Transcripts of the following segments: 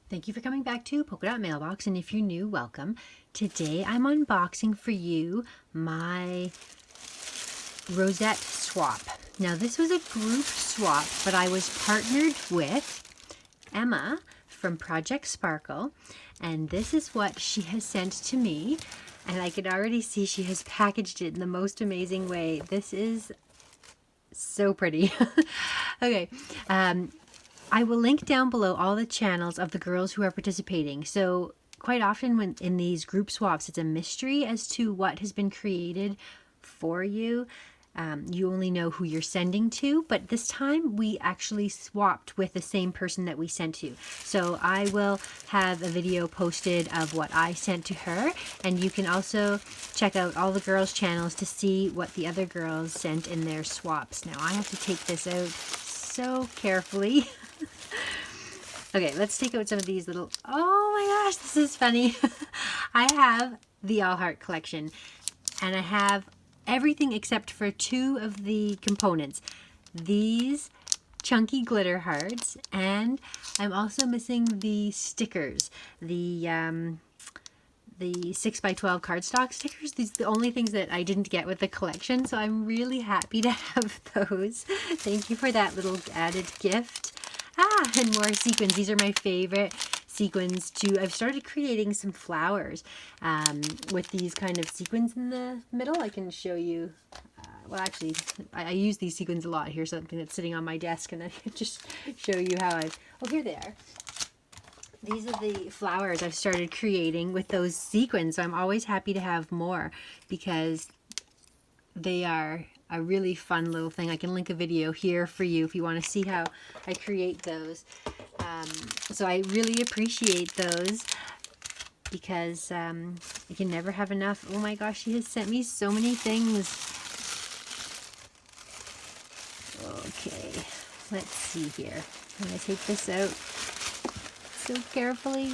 Thank you for coming back to Polka Dot Mailbox, and if you're new, welcome. Today I'm unboxing for you my Rosette Swap. Now this was a group swap, but I was partnered with Emma from Project Sparkle, and this is what she has sent to me, and I can already see she has packaged it in the most amazing way. This is so pretty. Okay, I will link down below all the channels of the girls who are participating. So quite often when in these group swaps, it's a mystery as to what has been created for you. You only know who you're sending to, but this time we actually swapped with the same person that we sent to. So I will have a video posted of what I sent to her, and you can also check out all the girls' channels to see what the other girls sent in their swaps. Now I have to take this out so carefully. Okay, let's take out some of these little, oh my gosh, this is funny. I have the All Heart collection, and I have everything except for two of the components. These chunky glitter hearts, and I'm also missing the stickers, the 6x12 cardstock stickers. These are the only things that I didn't get with the collection, so I'm really happy to have those. Thank you for that little added gift. And more sequins. These are my favorite sequins too. I've started creating some flowers with these kind of sequins in the middle. I can show you. Well, actually, I use these sequins a lot. Here's something that's sitting on my desk, and I can just show you how I've... Oh, here they are. These are the flowers I've started creating with those sequins. So I'm always happy to have more because they are a really fun little thing. I can link a video here for you if you want to see how I create those. So I really appreciate those because you can never have enough. Oh my gosh, she has sent me so many things. Okay, let's see here. I'm going to take this out so carefully.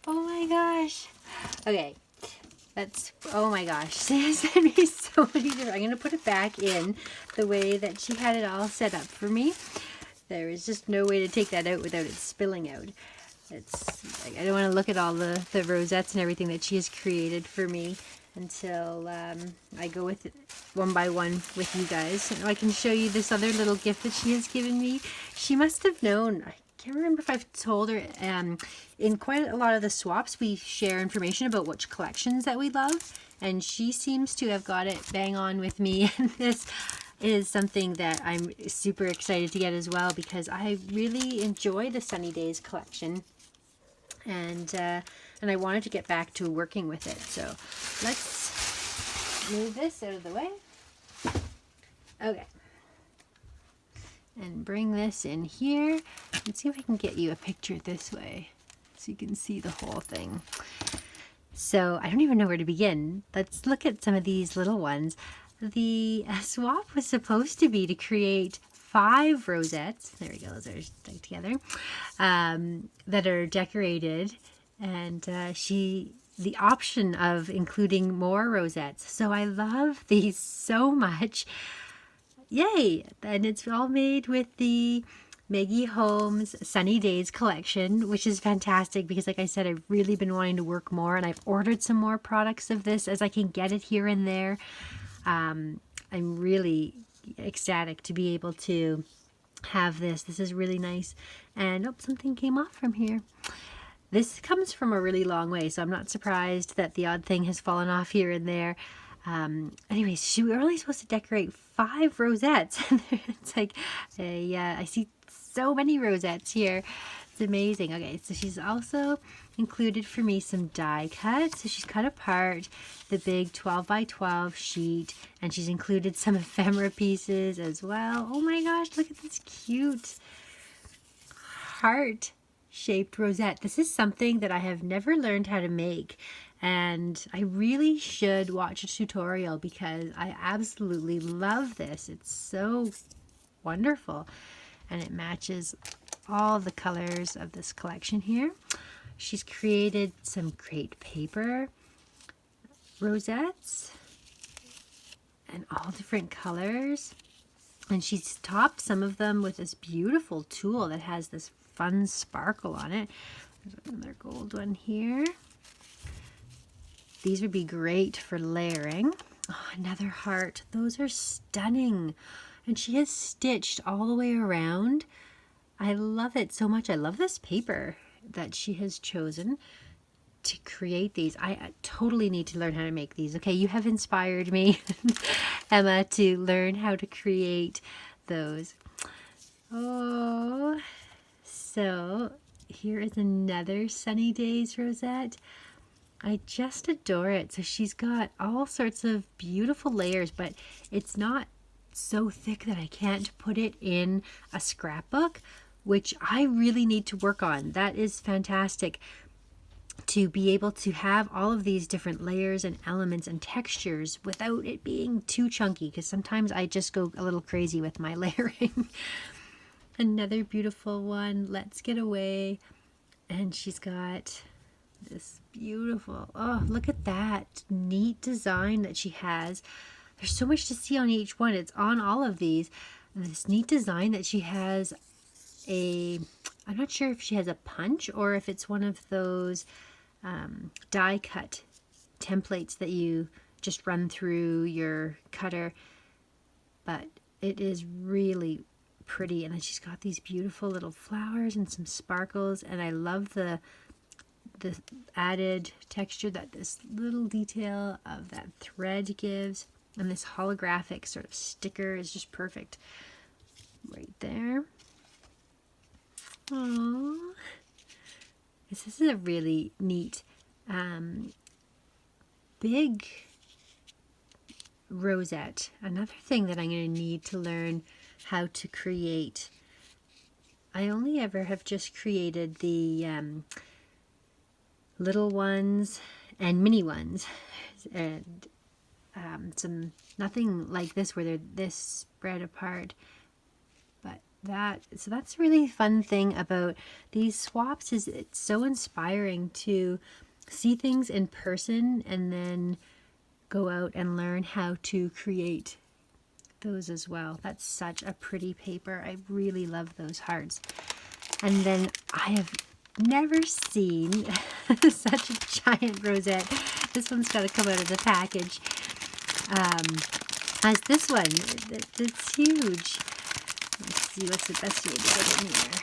Oh my gosh. Okay. That's, oh my gosh, she has sent me so many different, I'm going to put it back in the way that she had it all set up for me. There is just no way to take that out without it spilling out. It's, I don't want to look at all the rosettes and everything that she has created for me until I go with it one by one with you guys. And I can show you this other little gift that she has given me. She must have known, I can't remember if I've told her, in quite a lot of the swaps we share information about which collections that we love, and she seems to have got it bang on with me, and this is something that I'm super excited to get as well because I really enjoy the Sunny Days collection, and I wanted to get back to working with it. So let's move this out of the way. Okay. And bring this in here. Let's see if I can get you a picture this way so you can see the whole thing. So I don't even know where to begin. Let's look at some of these little ones. The swap was supposed to be to create 5 rosettes. There we go, those are stuck together. That are decorated, and the option of including more rosettes. So I love these so much. Yay! And it's all made with the Maggie Holmes Sunny Days collection, which is fantastic because, like I said, I've really been wanting to work more, and I've ordered some more products of this as I can get it here and there. I'm really ecstatic to be able to have this. This is really nice. And oh, something came off from here. This comes from a really long way, so I'm not surprised that the odd thing has fallen off here and there. Anyways, we were only supposed to decorate 5 rosettes. It's like, I see so many rosettes here. It's amazing. Okay, so she's also included for me some die cuts. So she's cut apart the big 12x12 sheet, and she's included some ephemera pieces as well. Oh my gosh, look at this cute heart-shaped rosette. This is something that I have never learned how to make. And I really should watch a tutorial because I absolutely love this. It's so wonderful. And it matches all the colors of this collection here. She's created some great paper rosettes and all different colors. And she's topped some of them with this beautiful tulle that has this fun sparkle on it. There's another gold one here. These would be great for layering. Oh, another heart. Those are stunning. And she has stitched all the way around. I love it so much. I love this paper that she has chosen to create these. I totally need to learn how to make these. Okay, you have inspired me, Emma, to learn how to create those. Oh, so here is another Sunny Days rosette. I just adore it. So she's got all sorts of beautiful layers, but it's not so thick that I can't put it in a scrapbook, which I really need to work on. That is fantastic, to be able to have all of these different layers and elements and textures without it being too chunky, because sometimes I just go a little crazy with my layering. Another beautiful one, Let's Get Away. And she's got this beautiful, oh, look at that neat design that she has. There's so much to see on each one. It's on all of these. This neat design that she has I'm not sure if she has a punch or if it's one of those die cut templates that you just run through your cutter, but it is really pretty. And then she's got these beautiful little flowers and some sparkles, and I love the added texture that this little detail of that thread gives, and this holographic sort of sticker is just perfect right there. Aww. This is a really neat big rosette. Another thing that I'm going to need to learn how to create. I only ever have just created the little ones and mini ones, and nothing like this where they're this spread apart. But that's a really fun thing about these swaps, is it's so inspiring to see things in person and then go out and learn how to create those as well. That's such a pretty paper. I really love those hearts. And then I have never seen such a giant rosette. This one's got to come out of the package. As this one, it's huge. Let's see what's the best way to get in here.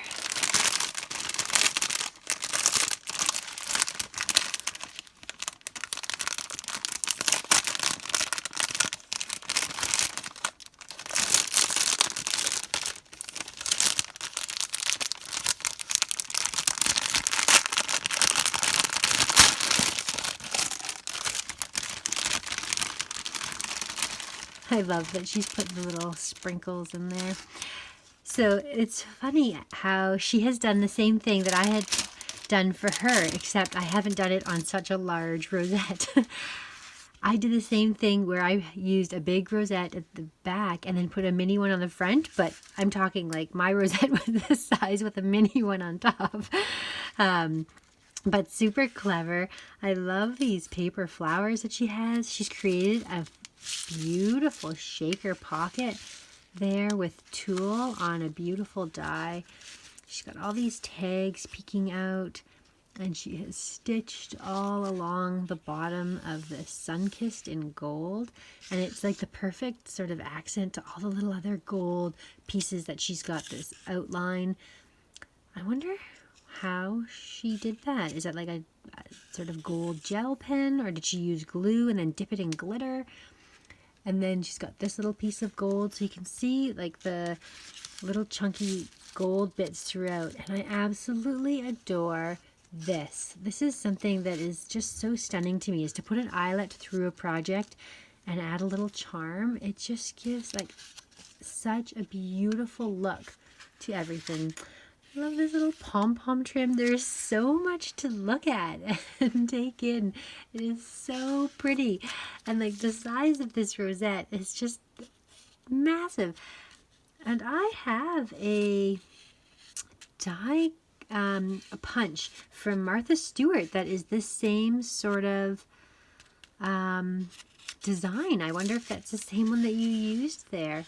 I love that she's put the little sprinkles in there. So it's funny how she has done the same thing that I had done for her, except I haven't done it on such a large rosette. I did the same thing where I used a big rosette at the back and then put a mini one on the front, but I'm talking like my rosette was this size with a mini one on top. But super clever. I love these paper flowers that she has. She's created a beautiful shaker pocket there with tulle on a beautiful die. She's got all these tags peeking out, and she has stitched all along the bottom of the sun-kissed in gold, and it's like the perfect sort of accent to all the little other gold pieces that she's got this outline. I wonder how she did that. Is that like a sort of gold gel pen, or did she use glue and then dip it in glitter? And then she's got this little piece of gold, so you can see like the little chunky gold bits throughout. And I absolutely adore this. This is something that is just so stunning to me, is to put an eyelet through a project and add a little charm. It just gives like such a beautiful look to everything. I love this little pom-pom trim. There's so much to look at and take in. It is so pretty. And like the size of this rosette is just massive. And I have a die a punch from Martha Stewart that is this same sort of design. I wonder if that's the same one that you used there.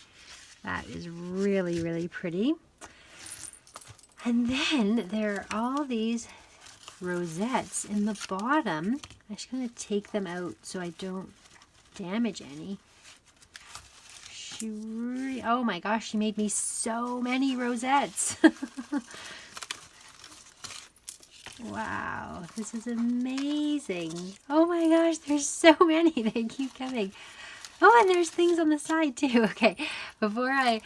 That is really, really pretty. And then there are all these rosettes in the bottom. I'm just going to take them out so I don't damage any. Oh my gosh, she made me so many rosettes. Wow, this is amazing. Oh my gosh, there's so many. They keep coming. Oh, and there's things on the side too. Okay, before I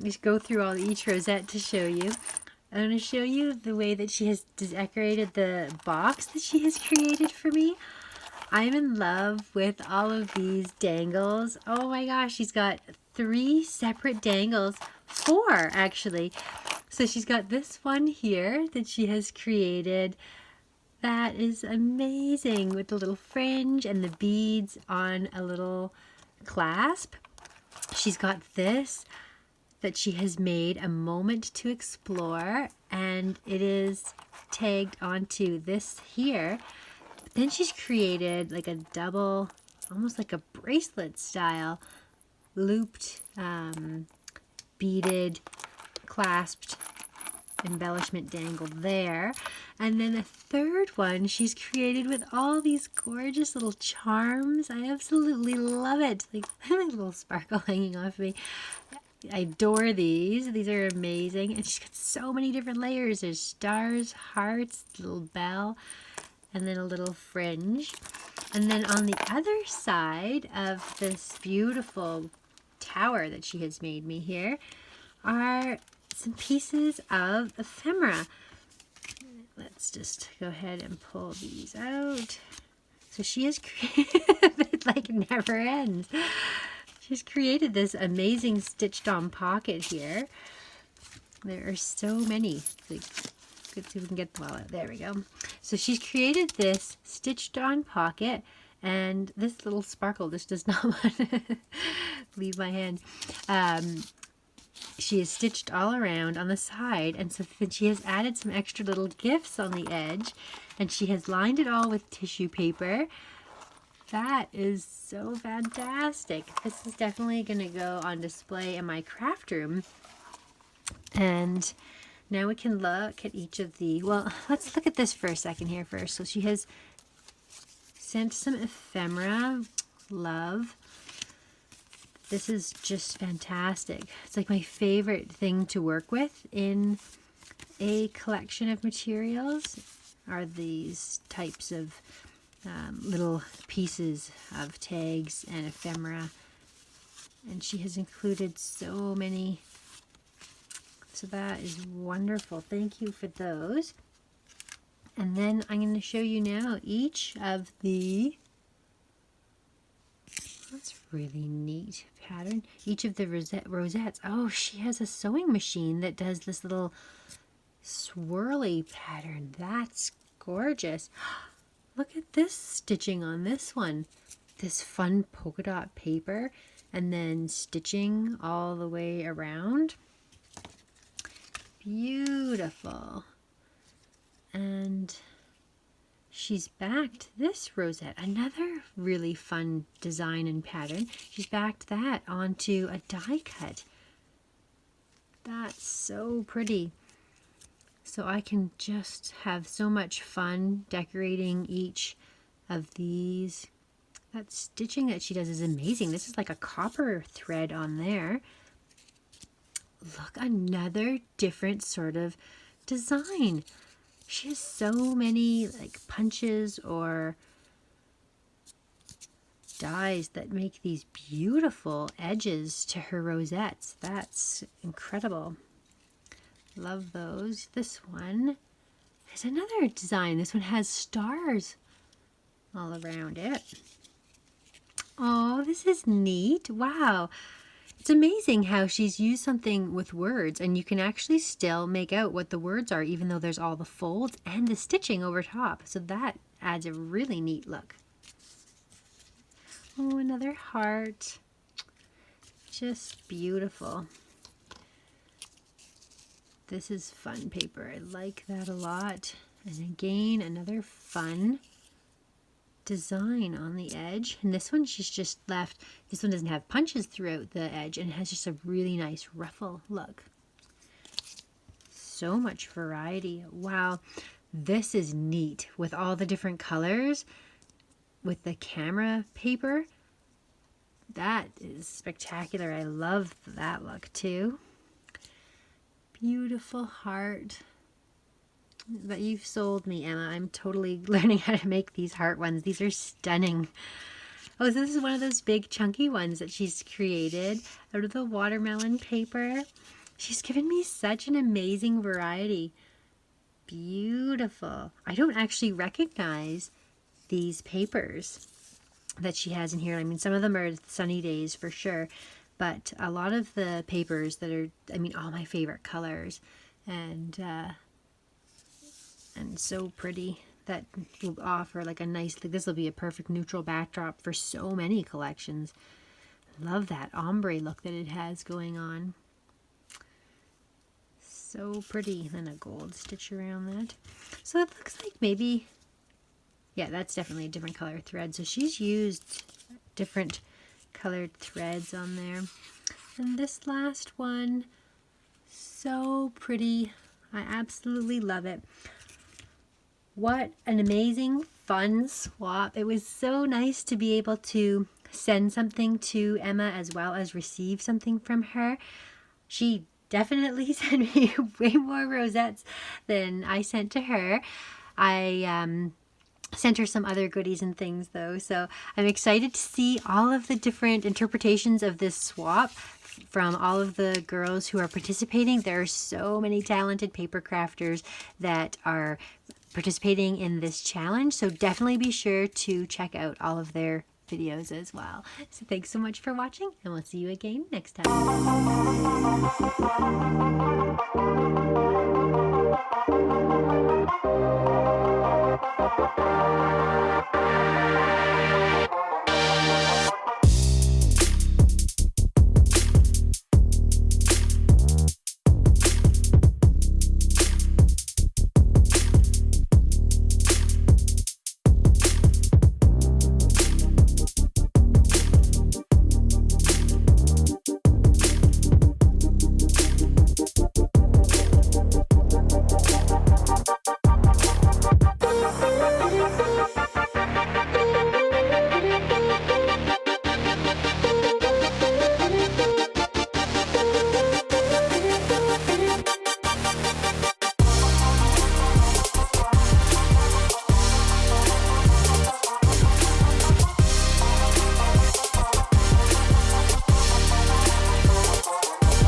just go through each rosette to show you, I'm going to show you the way that she has decorated the box that she has created for me. I'm in love with all of these dangles. Oh my gosh, she's got 3 separate dangles. 4 actually. So she's got this one here that she has created. That is amazing, with the little fringe and the beads on a little clasp. She's got this that she has made a moment to explore, and it is tagged onto this here. But then she's created like a double, almost like a bracelet style, looped, beaded, clasped embellishment dangle there. And then the third one she's created with all these gorgeous little charms. I absolutely love it. Like a little sparkle hanging off me. I adore these. These are amazing. And she's got so many different layers. There's stars, hearts, little bell, and then a little fringe. And then on the other side of this beautiful tower that she has made me here are some pieces of ephemera. Let's just go ahead and pull these out. So she has created, it like never ends. She's created this amazing stitched on pocket here. There are so many. Let's see if we can get them all out. There we go. So she's created this stitched on pocket, and this little sparkle just does not want to leave my hand. She is stitched all around on the side, and so then she has added some extra little gifts on the edge, and she has lined it all with tissue paper. That is so fantastic. This is definitely going to go on display in my craft room. And now we can look at each of the, well, let's look at this for a second here first. So she has sent some ephemera. Love. This is just fantastic. It's like my favorite thing to work with in a collection of materials are these types of little pieces of tags and ephemera. And she has included so many. So that is wonderful. Thank you for those. And then I'm going to show you now each of the, that's really neat pattern. Each of the rosettes. Oh, she has a sewing machine that does this little swirly pattern. That's gorgeous. Look at this stitching on this one. This fun polka dot paper and then stitching all the way around. Beautiful. And she's backed this rosette, another really fun design and pattern. She's backed that onto a die cut. That's so pretty. So I can just have so much fun decorating each of these. That stitching that she does is amazing. This is like a copper thread on there. Look, another different sort of design. She has so many like punches or dies that make these beautiful edges to her rosettes. That's incredible. Love those. This one is another design. This one has stars all around it. Oh, this is neat. Wow. It's amazing how she's used something with words and you can actually still make out what the words are even though there's all the folds and the stitching over top. So that adds a really neat look. Oh, another heart. Just beautiful. This is fun paper. I like that a lot. And again, another fun design on the edge. And this one she's just left, this one doesn't have punches throughout the edge and it has just a really nice ruffle look. So much variety. Wow, this is neat with all the different colors with the camera paper. That is spectacular. I love that look too. Beautiful heart. But you've sold me, Emma. I'm totally learning how to make these heart ones. These are stunning. Oh, so this is one of those big chunky ones that she's created out of the watermelon paper. She's given me such an amazing variety. Beautiful. I don't actually recognize these papers that she has in here. I mean, some of them are sunny days for sure, but a lot of the papers that are, I mean, all my favorite colors, and so pretty, that will offer like a nice, like this will be a perfect neutral backdrop for so many collections. Love that ombre look that it has going on. So pretty. And then a gold stitch around that. So it looks like maybe, yeah, that's definitely a different color thread. So she's used different colored threads on there. And this last one, so pretty. I absolutely love it. What an amazing, fun swap. It was so nice to be able to send something to Emma as well as receive something from her. She definitely sent me way more rosettes than I sent to her. I sent her some other goodies and things though, so I'm excited to see all of the different interpretations of this swap from all of the girls who are participating. There are so many talented paper crafters that are participating in this challenge, so definitely be sure to check out all of their videos as well. So thanks so much for watching, and we'll see you again next time.